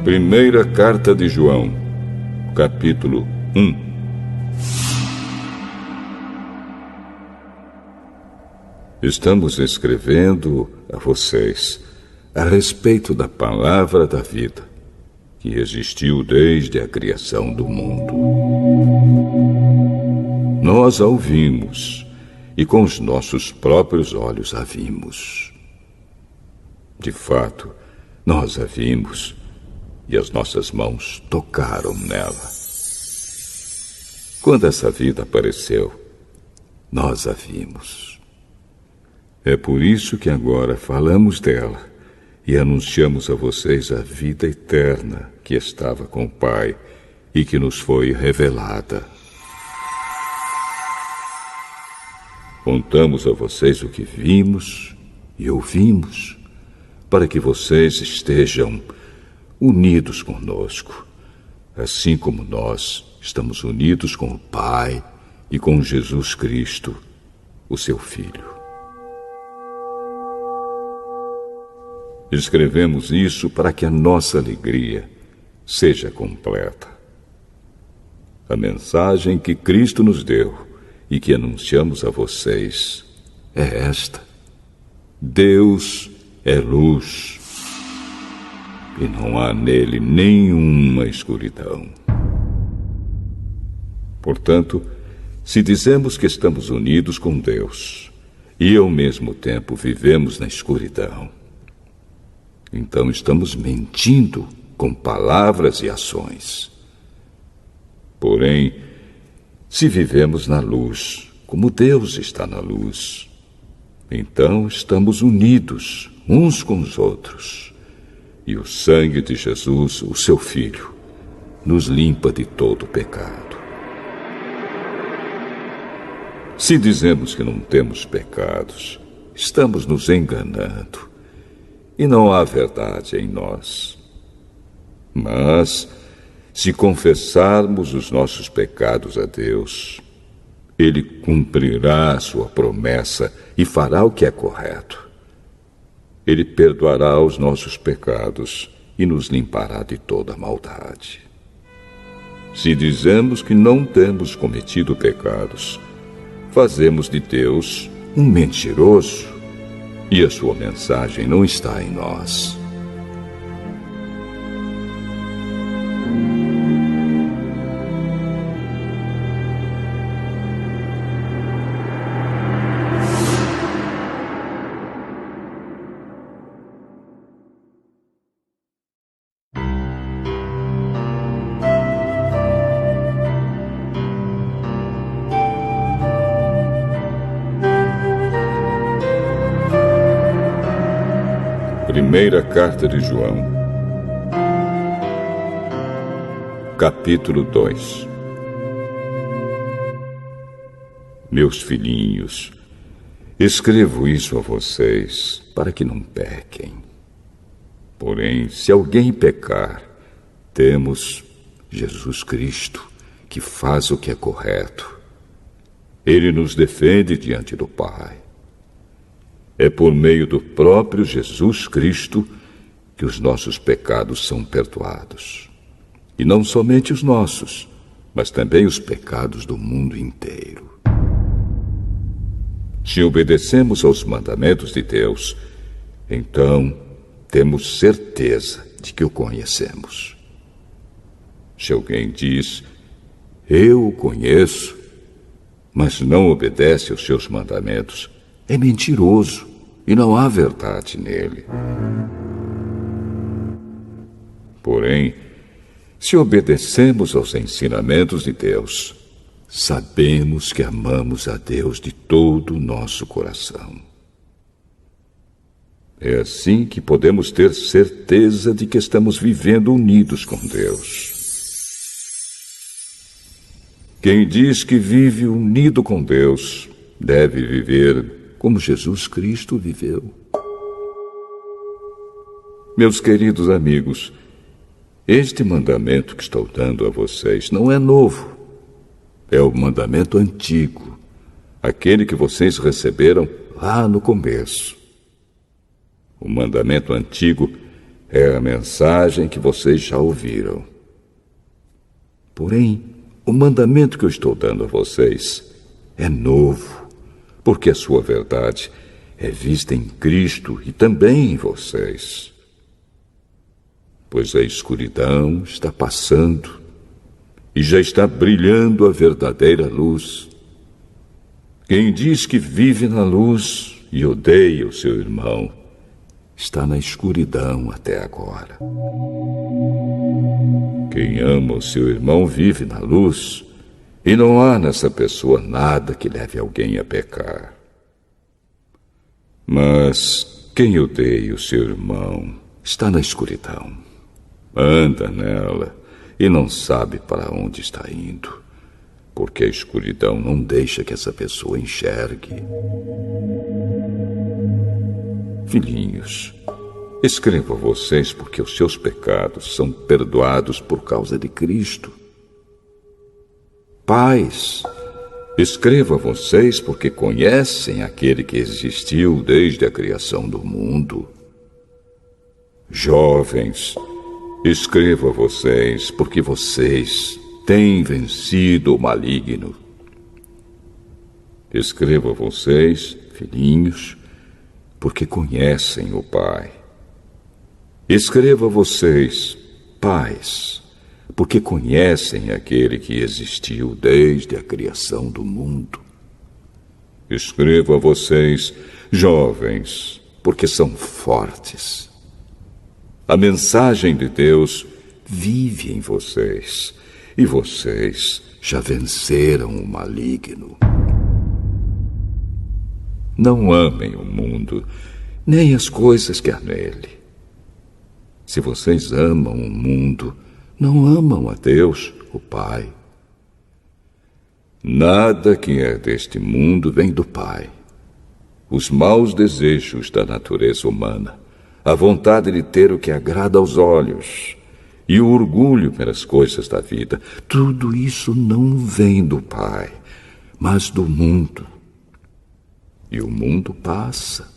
Primeira Carta de João, capítulo 1. Estamos escrevendo a vocês a respeito da palavra da vida, que existiu desde a criação do mundo. Nós a ouvimos e com os nossos próprios olhos a vimos. De fato, nós a vimos e as nossas mãos tocaram nela. Quando essa vida apareceu, nós a vimos. É por isso que agora falamos dela e anunciamos a vocês a vida eterna que estava com o Pai e que nos foi revelada. Contamos a vocês o que vimos e ouvimos, para que vocês estejam unidos conosco, assim como nós estamos unidos com o Pai e com Jesus Cristo, o seu Filho. Escrevemos isso para que a nossa alegria seja completa. A mensagem que Cristo nos deu e que anunciamos a vocês é esta: Deus é luz e não há nele nenhuma escuridão. Portanto, se dizemos que estamos unidos com Deus e ao mesmo tempo vivemos na escuridão, então estamos mentindo com palavras e ações. Porém, se vivemos na luz, como Deus está na luz, então estamos unidos uns com os outros. E o sangue de Jesus, o seu Filho, nos limpa de todo o pecado. Se dizemos que não temos pecados, estamos nos enganando e não há verdade em nós. Mas, se confessarmos os nossos pecados a Deus, Ele cumprirá a sua promessa e fará o que é correto. Ele perdoará os nossos pecados e nos limpará de toda maldade. Se dizemos que não temos cometido pecados, fazemos de Deus um mentiroso e a sua mensagem não está em nós. Primeira Carta de João, capítulo 2. Meus filhinhos, escrevo isso a vocês para que não pequem. Porém, se alguém pecar, temos Jesus Cristo, que faz o que é correto. Ele nos defende diante do Pai. É por meio do próprio Jesus Cristo que os nossos pecados são perdoados. E não somente os nossos, mas também os pecados do mundo inteiro. Se obedecemos aos mandamentos de Deus, então temos certeza de que o conhecemos. Se alguém diz, eu o conheço, mas não obedece aos seus mandamentos, é mentiroso e não há verdade nele. Porém, se obedecemos aos ensinamentos de Deus, sabemos que amamos a Deus de todo o nosso coração. É assim que podemos ter certeza de que estamos vivendo unidos com Deus. Quem diz que vive unido com Deus deve viver como Jesus Cristo viveu. Meus queridos amigos, este mandamento que estou dando a vocês não é novo. É o mandamento antigo, aquele que vocês receberam lá no começo. O mandamento antigo É a mensagem que vocês já ouviram. Porém, o mandamento que eu estou dando a vocês é novo, porque a sua verdade é vista em Cristo e também em vocês. Pois a escuridão está passando e já está brilhando a verdadeira luz. Quem diz que vive na luz e odeia o seu irmão está na escuridão até agora. Quem ama o seu irmão vive na luz, e não há nessa pessoa nada que leve alguém a pecar. Mas quem odeia o seu irmão está na escuridão. Anda nela e não sabe para onde está indo, porque a escuridão não deixa que essa pessoa enxergue. Filhinhos, escrevo a vocês porque os seus pecados são perdoados por causa de Cristo. Pais, escrevo a vocês porque conhecem aquele que existiu desde a criação do mundo. Jovens, escrevo a vocês porque vocês têm vencido o maligno. Escrevo a vocês, filhinhos, porque conhecem o Pai. Escrevo a vocês, pais, porque conhecem aquele que existiu desde a criação do mundo. Escrevo a vocês, jovens, porque são fortes. A mensagem de Deus vive em vocês, e vocês já venceram o maligno. Não amem o mundo, nem as coisas que há nele. Se vocês amam o mundo, não amam a Deus, o Pai. Nada que é deste mundo vem do Pai. Os maus desejos da natureza humana, a vontade de ter o que agrada aos olhos e o orgulho pelas coisas da vida, tudo isso não vem do Pai, mas do mundo. E o mundo passa,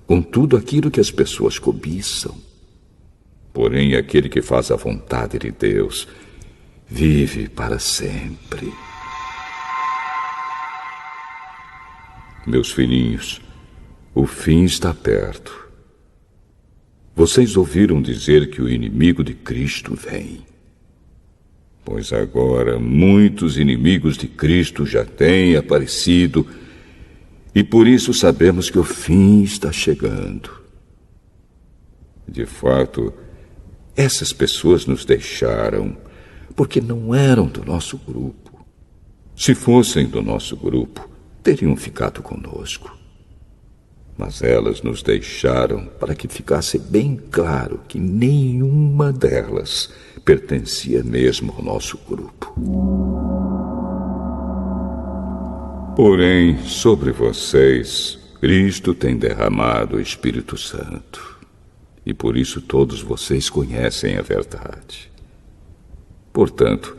com tudo aquilo que as pessoas cobiçam. Porém, aquele que faz a vontade de Deus vive para sempre. Meus filhinhos, o fim está perto. Vocês ouviram dizer que o inimigo de Cristo vem. Pois agora muitos inimigos de Cristo já têm aparecido, e por isso sabemos que o fim está chegando. De fato, essas pessoas nos deixaram porque não eram do nosso grupo. Se fossem do nosso grupo, teriam ficado conosco. Mas elas nos deixaram para que ficasse bem claro que nenhuma delas pertencia mesmo ao nosso grupo. Porém, sobre vocês, Cristo tem derramado o Espírito Santo. E por isso todos vocês conhecem a verdade. Portanto,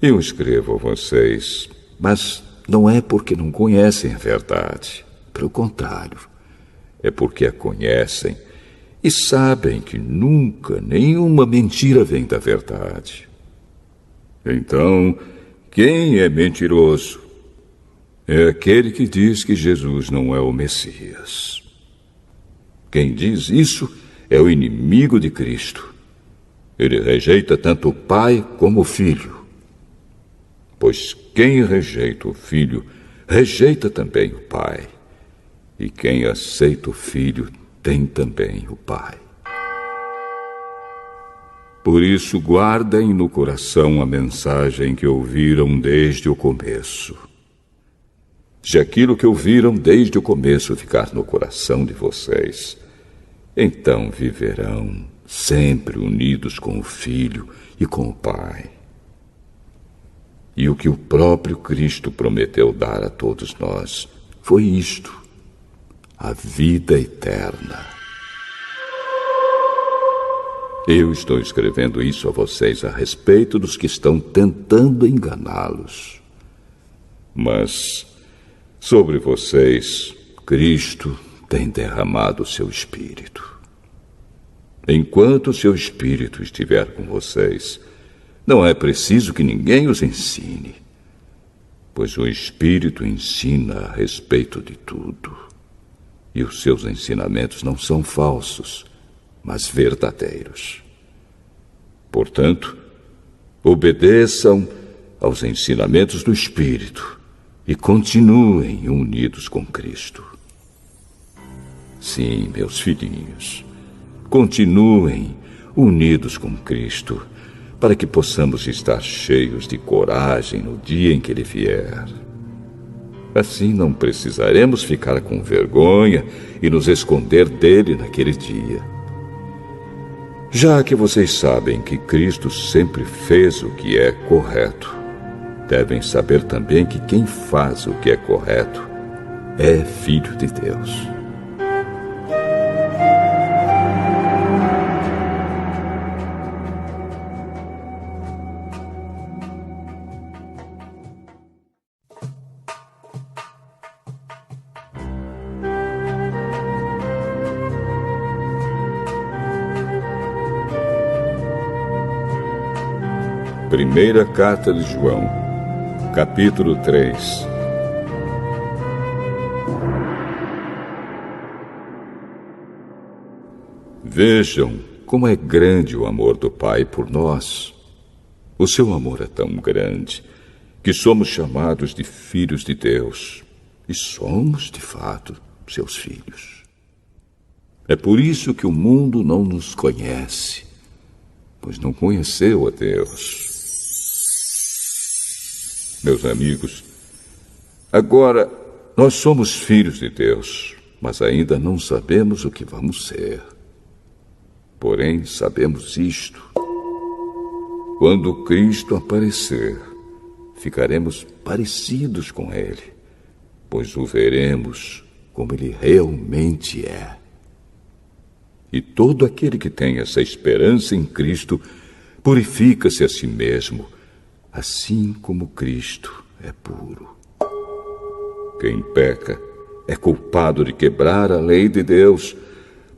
eu escrevo a vocês, mas não é porque não conhecem a verdade. Pelo contrário, é porque a conhecem e sabem que nunca nenhuma mentira vem da verdade. Então, quem é mentiroso? É aquele que diz que Jesus não é o Messias. Quem diz isso é o inimigo de Cristo. Ele rejeita tanto o Pai como o Filho. Pois quem rejeita o Filho, rejeita também o Pai. E quem aceita o Filho, tem também o Pai. Por isso, guardem no coração a mensagem que ouviram desde o começo. Se aquilo que ouviram desde o começo ficar no coração de vocês, então viverão sempre unidos com o Filho e com o Pai. E o que o próprio Cristo prometeu dar a todos nós foi isto: a vida eterna. Eu estou escrevendo isso a vocês a respeito dos que estão tentando enganá-los. Mas sobre vocês, Cristo tem derramado o seu Espírito. Enquanto seu Espírito estiver com vocês, não é preciso que ninguém os ensine, pois o Espírito ensina a respeito de tudo. E os seus ensinamentos não são falsos, mas verdadeiros. Portanto, obedeçam aos ensinamentos do Espírito e continuem unidos com Cristo. Sim, meus filhinhos, continuem unidos com Cristo, para que possamos estar cheios de coragem no dia em que Ele vier. Assim não precisaremos ficar com vergonha e nos esconder dele naquele dia. Já que vocês sabem que Cristo sempre fez o que é correto, devem saber também que quem faz o que é correto é filho de Deus. Primeira Carta de João, capítulo 3. Vejam como é grande o amor do Pai por nós. O seu amor é tão grande que somos chamados de filhos de Deus. E somos, de fato, seus filhos. É por isso que o mundo não nos conhece, pois não conheceu a Deus. Meus amigos, agora nós somos filhos de Deus, mas ainda não sabemos o que vamos ser. Porém, sabemos isto: quando Cristo aparecer, ficaremos parecidos com Ele, pois o veremos como Ele realmente é. E todo aquele que tem essa esperança em Cristo purifica-se a si mesmo, assim como Cristo é puro. Quem peca é culpado de quebrar a lei de Deus,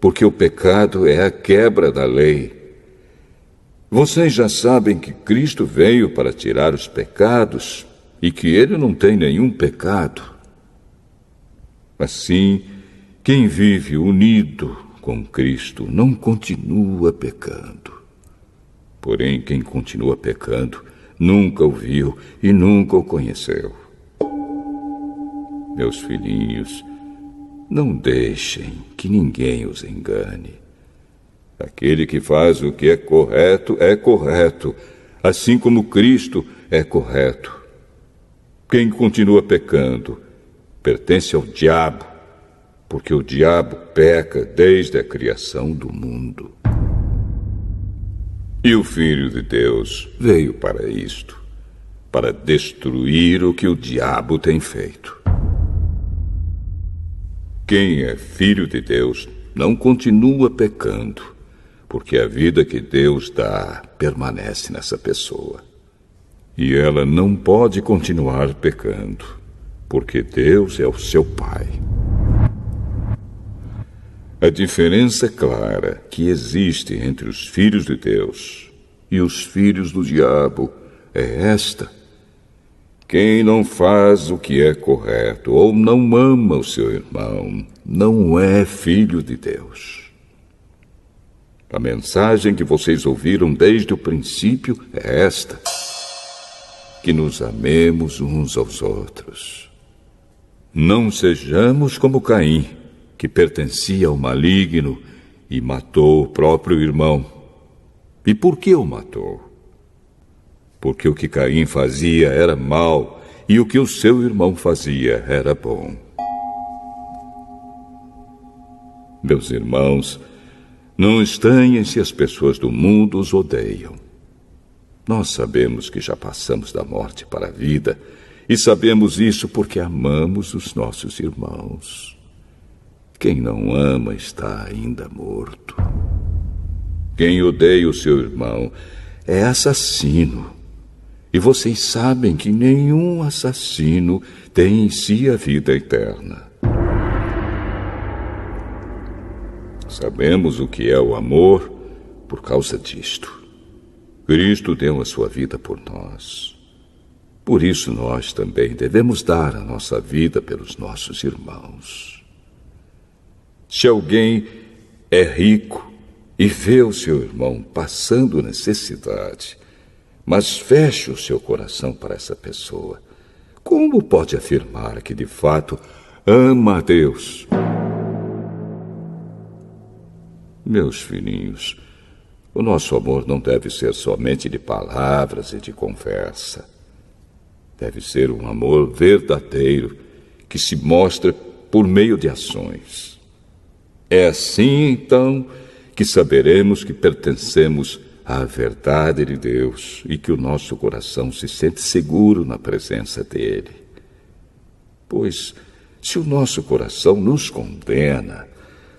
porque o pecado é a quebra da lei. Vocês já sabem que Cristo veio para tirar os pecados e que Ele não tem nenhum pecado. Assim, quem vive unido com Cristo não continua pecando. Porém, quem continua pecando nunca o viu e nunca o conheceu. Meus filhinhos, não deixem que ninguém os engane. Aquele que faz o que é correto, assim como Cristo é correto. Quem continua pecando pertence ao diabo, porque o diabo peca desde a criação do mundo. E o Filho de Deus veio para isto, para destruir o que o diabo tem feito. Quem é filho de Deus não continua pecando, porque a vida que Deus dá permanece nessa pessoa. E ela não pode continuar pecando, porque Deus é o seu Pai. A diferença clara que existe entre os filhos de Deus e os filhos do diabo é esta: quem não faz o que é correto ou não ama o seu irmão não é filho de Deus. A mensagem que vocês ouviram desde o princípio é esta: que nos amemos uns aos outros. Não sejamos como Caim, que pertencia ao maligno e matou o próprio irmão. E por que o matou? Porque o que Caim fazia era mal e o que o seu irmão fazia era bom. Meus irmãos, não estranhem se as pessoas do mundo os odeiam. Nós sabemos que já passamos da morte para a vida, e sabemos isso porque amamos os nossos irmãos. Quem não ama está ainda morto. Quem odeia o seu irmão é assassino. E vocês sabem que nenhum assassino tem em si a vida eterna. Sabemos o que é o amor por causa disto. Cristo deu a sua vida por nós. Por isso nós também devemos dar a nossa vida pelos nossos irmãos. Se alguém é rico e vê o seu irmão passando necessidade, mas fecha o seu coração para essa pessoa, como pode afirmar que de fato ama a Deus? Meus filhinhos, o nosso amor não deve ser somente de palavras e de conversa. Deve ser um amor verdadeiro que se mostra por meio de ações. É assim, então, que saberemos que pertencemos à verdade de Deus e que o nosso coração se sente seguro na presença dele. Pois, se o nosso coração nos condena,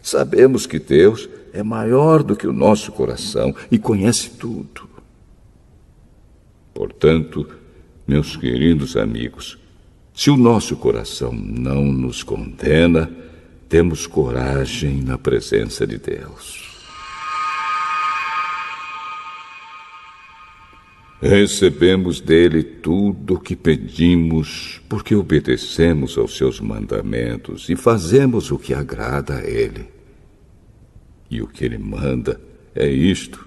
sabemos que Deus é maior do que o nosso coração e conhece tudo. Portanto, meus queridos amigos, se o nosso coração não nos condena, temos coragem na presença de Deus. Recebemos dele tudo o que pedimos, porque obedecemos aos seus mandamentos e fazemos o que agrada a ele. E o que ele manda é isto: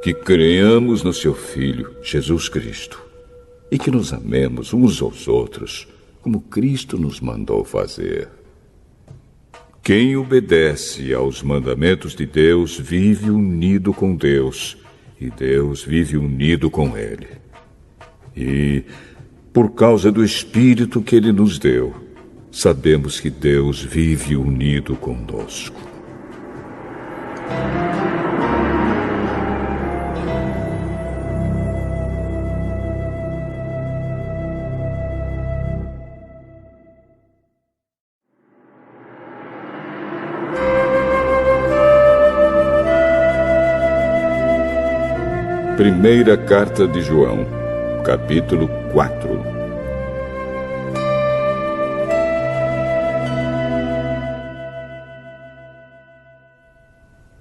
que creamos no seu Filho, Jesus Cristo, e que nos amemos uns aos outros, como Cristo nos mandou fazer. Quem obedece aos mandamentos de Deus vive unido com Deus, e Deus vive unido com ele. E, por causa do Espírito que ele nos deu, sabemos que Deus vive unido conosco. Primeira Carta de João, capítulo 4.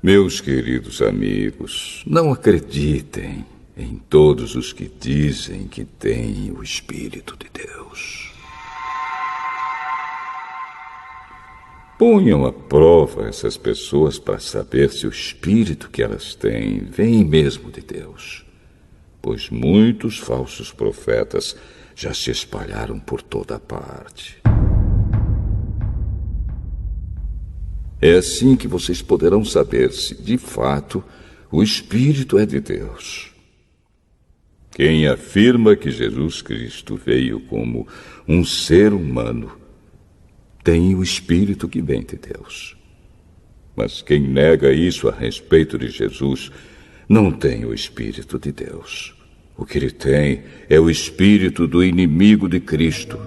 Meus queridos amigos, não acreditem em todos os que dizem que têm o Espírito de Deus. Ponham à prova essas pessoas para saber se o espírito que elas têm vem mesmo de Deus. Pois muitos falsos profetas já se espalharam por toda parte. É assim que vocês poderão saber se, de fato, o Espírito é de Deus. Quem afirma que Jesus Cristo veio como um ser humano tem o Espírito que vem de Deus. Mas quem nega isso a respeito de Jesus não tem o Espírito de Deus. O que ele tem é o espírito do inimigo de Cristo.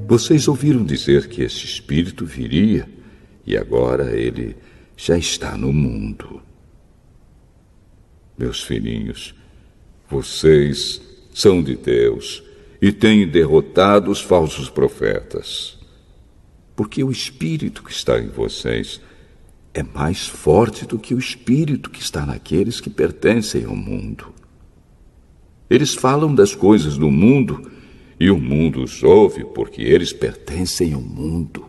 Vocês ouviram dizer que esse espírito viria e agora ele já está no mundo. Meus filhinhos, vocês são de Deus e têm derrotado os falsos profetas. Porque o espírito que está em vocês é mais forte do que o espírito que está naqueles que pertencem ao mundo. Eles falam das coisas do mundo e o mundo os ouve porque eles pertencem ao mundo.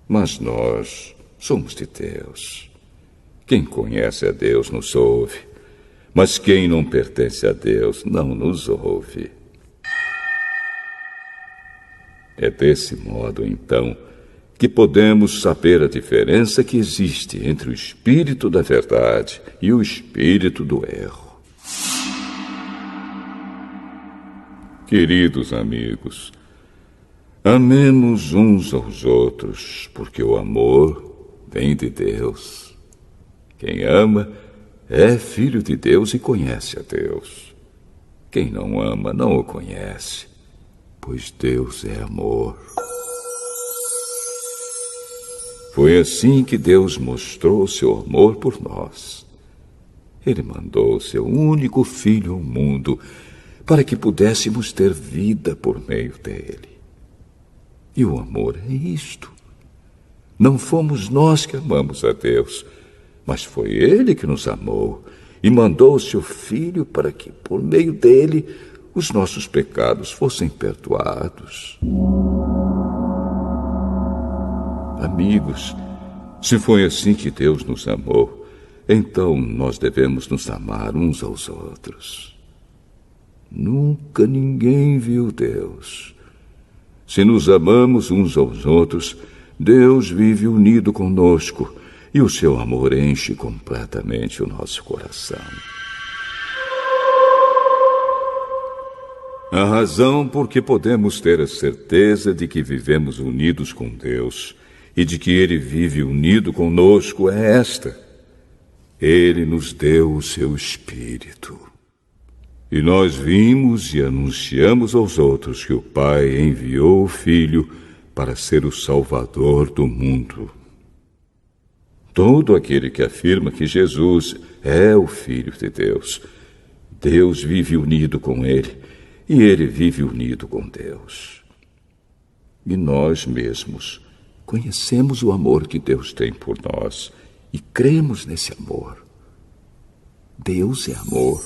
Mas nós somos de Deus. Quem conhece a Deus nos ouve, mas quem não pertence a Deus não nos ouve. É desse modo, então, que podemos saber a diferença que existe entre o espírito da verdade e o espírito do erro. Queridos amigos, amemos uns aos outros, porque o amor vem de Deus. Quem ama é filho de Deus e conhece a Deus. Quem não ama não o conhece, pois Deus é amor. Foi assim que Deus mostrou seu amor por nós. Ele mandou seu único Filho ao mundo para que pudéssemos ter vida por meio dele. E o amor é isto: Não fomos nós que amamos a Deus, mas foi Ele que nos amou e mandou o seu Filho para que, por meio dele, os nossos pecados fossem perdoados. Amigos, se foi assim que Deus nos amou, então nós devemos nos amar uns aos outros. Nunca ninguém viu Deus. Se nos amamos uns aos outros, Deus vive unido conosco e o seu amor enche completamente o nosso coração. A razão por que podemos ter a certeza de que vivemos unidos com Deus e de que Ele vive unido conosco é esta: Ele nos deu o seu Espírito. E nós vimos e anunciamos aos outros que o Pai enviou o Filho para ser o Salvador do mundo. Todo aquele que afirma que Jesus é o Filho de Deus, Deus vive unido com Ele e Ele vive unido com Deus. E nós mesmos conhecemos o amor que Deus tem por nós e cremos nesse amor. Deus é amor.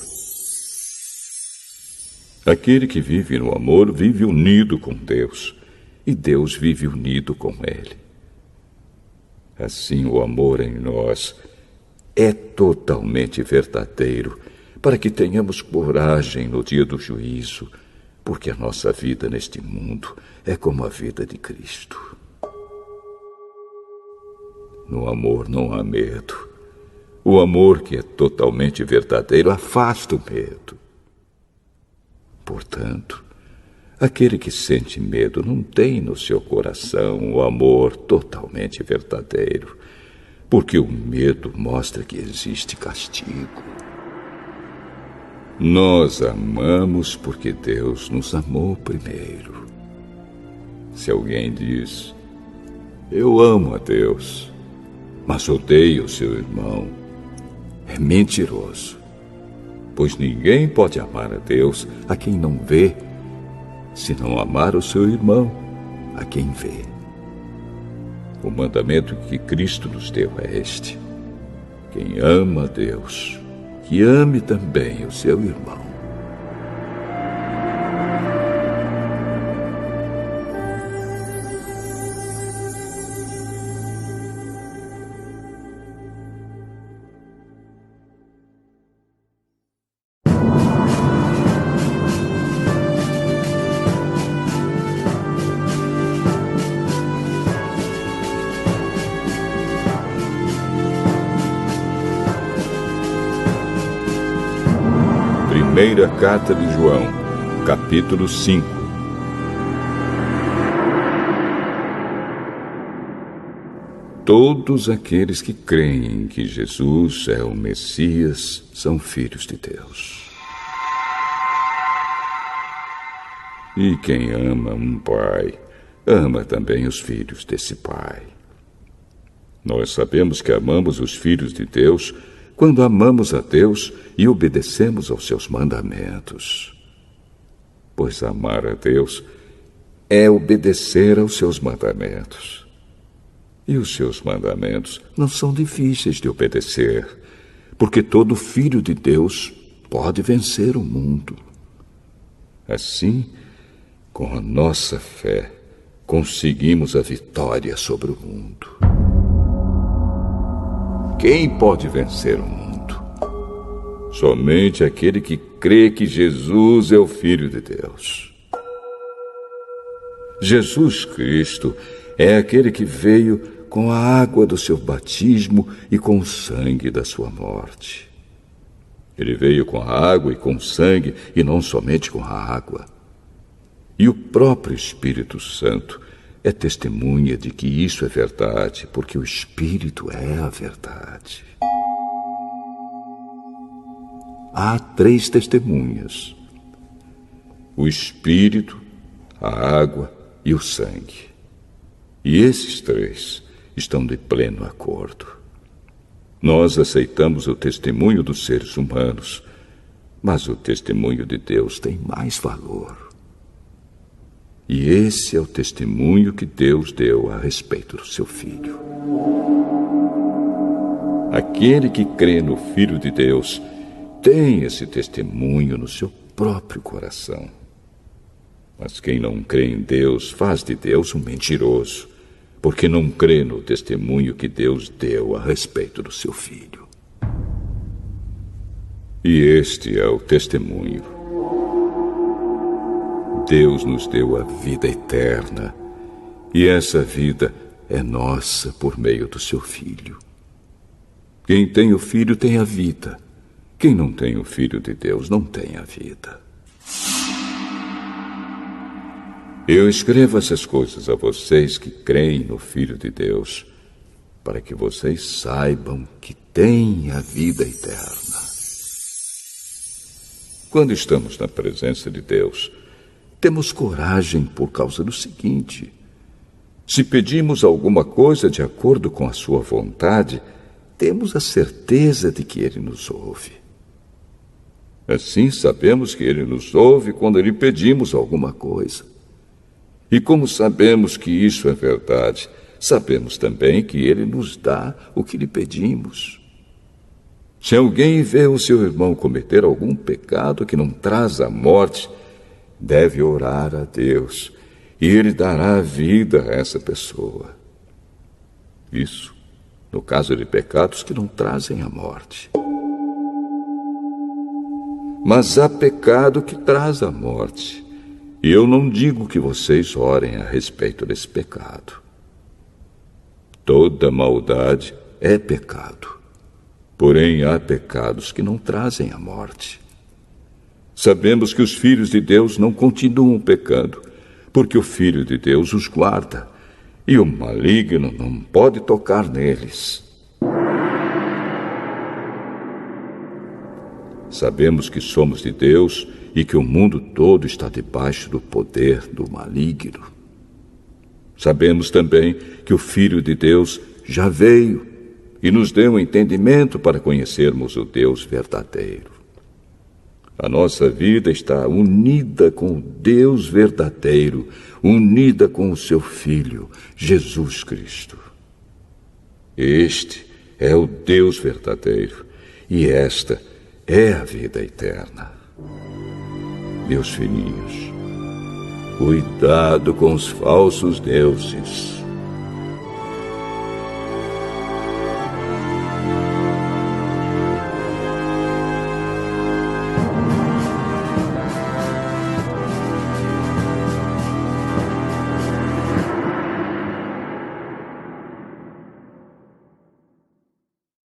Aquele que vive no amor vive unido com Deus, e Deus vive unido com ele. Assim, o amor em nós é totalmente verdadeiro, para que tenhamos coragem no dia do juízo, porque a nossa vida neste mundo é como a vida de Cristo. No amor não há medo. O amor que é totalmente verdadeiro afasta o medo. Portanto, aquele que sente medo não tem no seu coração o amor totalmente verdadeiro, porque o medo mostra que existe castigo. Nós amamos porque Deus nos amou primeiro. Se alguém diz, eu amo a Deus, mas odeio o seu irmão, é mentiroso. Pois ninguém pode amar a Deus a quem não vê, se não amar o seu irmão a quem vê. O mandamento que Cristo nos deu é este: quem ama a Deus, que ame também o seu irmão. Primeira Carta de João, capítulo 5. Todos aqueles que creem que Jesus é o Messias são filhos de Deus. E quem ama um pai, ama também os filhos desse pai. Nós sabemos que amamos os filhos de Deus quando amamos a Deus e obedecemos aos seus mandamentos. Pois amar a Deus é obedecer aos seus mandamentos. E os seus mandamentos não são difíceis de obedecer, porque todo filho de Deus pode vencer o mundo. Assim, com a nossa fé, conseguimos a vitória sobre o mundo. Quem pode vencer o mundo? Somente aquele que crê que Jesus é o Filho de Deus. Jesus Cristo é aquele que veio com a água do seu batismo e com o sangue da sua morte. Ele veio com a água e com o sangue, e não somente com a água. E o próprio Espírito Santo é testemunha de que isso é verdade, porque o Espírito é a verdade. Há 3 testemunhas: o Espírito, a água e o sangue. E esses 3 estão de pleno acordo. Nós aceitamos o testemunho dos seres humanos, mas o testemunho de Deus tem mais valor. E esse é o testemunho que Deus deu a respeito do seu Filho. Aquele que crê no Filho de Deus tem esse testemunho no seu próprio coração. Mas quem não crê em Deus faz de Deus um mentiroso, porque não crê no testemunho que Deus deu a respeito do seu Filho. E este é o testemunho. Deus nos deu a vida eterna, e essa vida é nossa por meio do seu Filho. Quem tem o Filho tem a vida. Quem não tem o Filho de Deus não tem a vida. Eu escrevo essas coisas a vocês que creem no Filho de Deus, para que vocês saibam que têm a vida eterna. Quando estamos na presença de Deus, temos coragem por causa do seguinte: se pedimos alguma coisa de acordo com a sua vontade, temos a certeza de que Ele nos ouve. Assim sabemos que Ele nos ouve quando lhe pedimos alguma coisa. E como sabemos que isso é verdade, sabemos também que Ele nos dá o que lhe pedimos. Se alguém vê o seu irmão cometer algum pecado que não traz a morte, deve orar a Deus, e Ele dará a vida a essa pessoa. Isso no caso de pecados que não trazem a morte. Mas há pecado que traz a morte, e eu não digo que vocês orem a respeito desse pecado. Toda maldade é pecado, porém há pecados que não trazem a morte. Sabemos que os filhos de Deus não continuam pecando, porque o Filho de Deus os guarda, e o maligno não pode tocar neles. Sabemos que somos de Deus e que o mundo todo está debaixo do poder do maligno. Sabemos também que o Filho de Deus já veio e nos deu entendimento para conhecermos o Deus verdadeiro. A nossa vida está unida com o Deus verdadeiro, unida com o seu Filho, Jesus Cristo. Este é o Deus verdadeiro, e esta é a vida eterna. Meus filhinhos, cuidado com os falsos deuses.